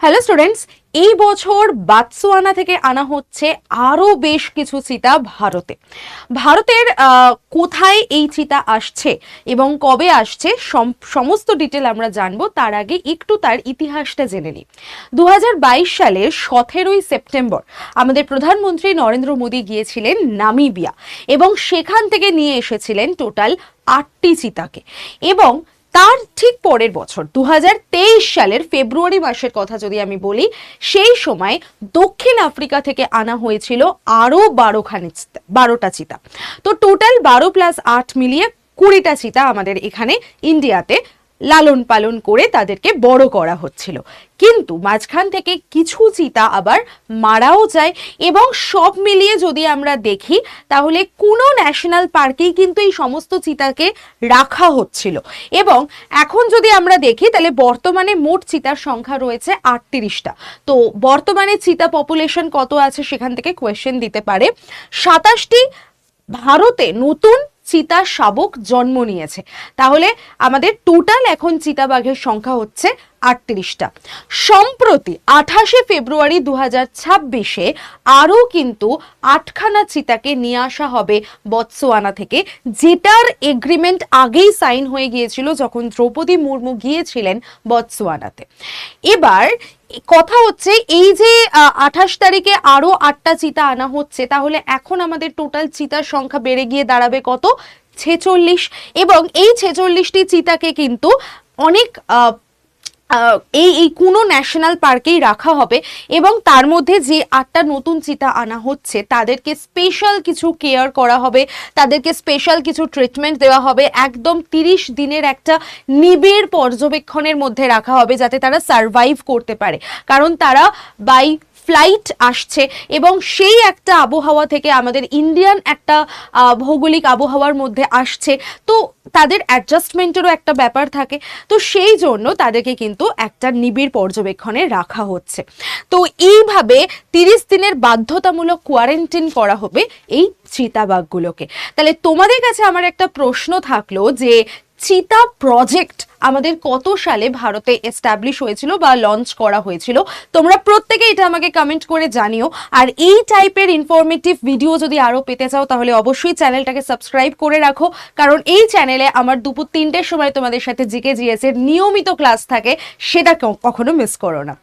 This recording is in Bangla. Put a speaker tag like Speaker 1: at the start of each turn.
Speaker 1: হ্যালো স্টুডেন্টস, এই বছর বাতসোয়ানা থেকে আনা হচ্ছে আরো বেশ কিছু চিতা ভারতের কোথায় এই চিতা আসছে এবং কবে আসছে সমস্ত ডিটেল আমরা জানবো। তার আগে একটু তার ইতিহাসটা জেনে নিই। 2022 সালের 17ই সেপ্টেম্বর আমাদের প্রধানমন্ত্রী নরেন্দ্র মোদী গিয়েছিলেন নামিবিয়া এবং সেখান থেকে নিয়ে এসেছিলেন টোটাল 8টি চিতাকে। এবং তার ঠিক পরের বছর 2023 সালের ফেব্রুয়ারি মাসের কথা যদি আমি বলি, সেই সময় দক্ষিণ আফ্রিকা থেকে আনা হয়েছিল আরো 12টা চিতা। তো টোটাল 12+8 মিলিয়ে 20টা চিতা আমাদের এখানে ইন্ডিয়াতে লালন পালন করে তাদেরকে বড় করা হচ্ছিল। কিন্তু মাঝখান থেকে কিছু চিতা আবার মারাও যায় এবং সব মিলিয়ে যদি আমরা দেখি তাহলে কোনো ন্যাশনাল পার্কেই কিন্তু এই সমস্ত চিতাকে রাখা হচ্ছিল। এবং এখন যদি আমরা দেখি তাহলে বর্তমানে মোট চিতার সংখ্যা রয়েছে 38টা। তো বর্তমানে চিতা পপুলেশন কত আছে সেখান থেকে কোয়েশ্চেন দিতে পারে। 27টি ভারতে নতুন চিতা শাবক জন্ম নিয়েছে। তাহলে আমাদের টোটাল এখন চিতাবাঘের সংখ্যা হচ্ছে 38টা। সম্প্রতি 28শে ফেব্রুয়ারি 2026-এ আরও কিন্তু 8খানা চিতাকে নিয়ে আসা হবে বতসোয়ানা থেকে, যেটার এগ্রিমেন্ট আগেই সাইন হয়ে গিয়েছিল যখন দ্রৌপদী মুর্মু গিয়েছিলেন বতসোয়ানাতে। এবার কথা হচ্ছে এই যে 28 তারিখে আরো 8টা চিতা আনা হচ্ছে, তাহলে এখন আমাদের টোটাল চিতার সংখ্যা বেড়ে গিয়ে দাঁড়াবে কত? 46। এবং এই 46টি চিতাকে কিন্তু অনেক এই কোনো ন্যাশনাল পার্কেই রাখা হবে এবং তার মধ্যে যে 8টা নতুন চিতা আনা হচ্ছে তাদেরকে স্পেশাল কিছু কেয়ার করা হবে, তাদেরকে স্পেশাল কিছু ট্রিটমেন্ট দেওয়া হবে, একদম 30 দিনের একটা নিবিড় পর্যবেক্ষণের মধ্যে রাখা হবে যাতে তারা সারভাইভ করতে পারে। কারণ তারা বাই ফ্লাইট আসছে এবং সেই একটা আবহাওয়া থেকে আমাদের ইন্ডিয়ান একটা ভৌগোলিক আবহাওয়ার মধ্যে আসছে, তো তাদের অ্যাডজাস্টমেন্টেরও একটা ব্যাপার থাকে। তো সেই জন্য তাদেরকে কিন্তু একটা নিবিড় পর্যবেক্ষণে রাখা হচ্ছে। তো এইভাবে 30 দিনের বাধ্যতামূলক কোয়ারেন্টাইন করা হবে এই চিতাবাঘগুলোকে। তাহলে তোমাদের কাছে আমার একটা প্রশ্ন থাকলো যে চিতা প্রজেক্ট আমাদের কত সালে ভারতে এস্টাবলিশ হয়েছিল বা লঞ্চ করা হয়েছিল? তোমরা প্রত্যেকে এটা আমাকে কমেন্ট করে জানিও। আর এই টাইপের ইনফরমেটিভ ভিডিও যদি আরো পেতে চাও তাহলে অবশ্যই চ্যানেলটাকে সাবস্ক্রাইব করে রাখো, কারণ এই চ্যানেলে আমার দুপুর 3টের সময় তোমাদের সাথে জিকে জিএস এর নিয়মিত ক্লাস থাকে, সেটা কখনো মিস করো না।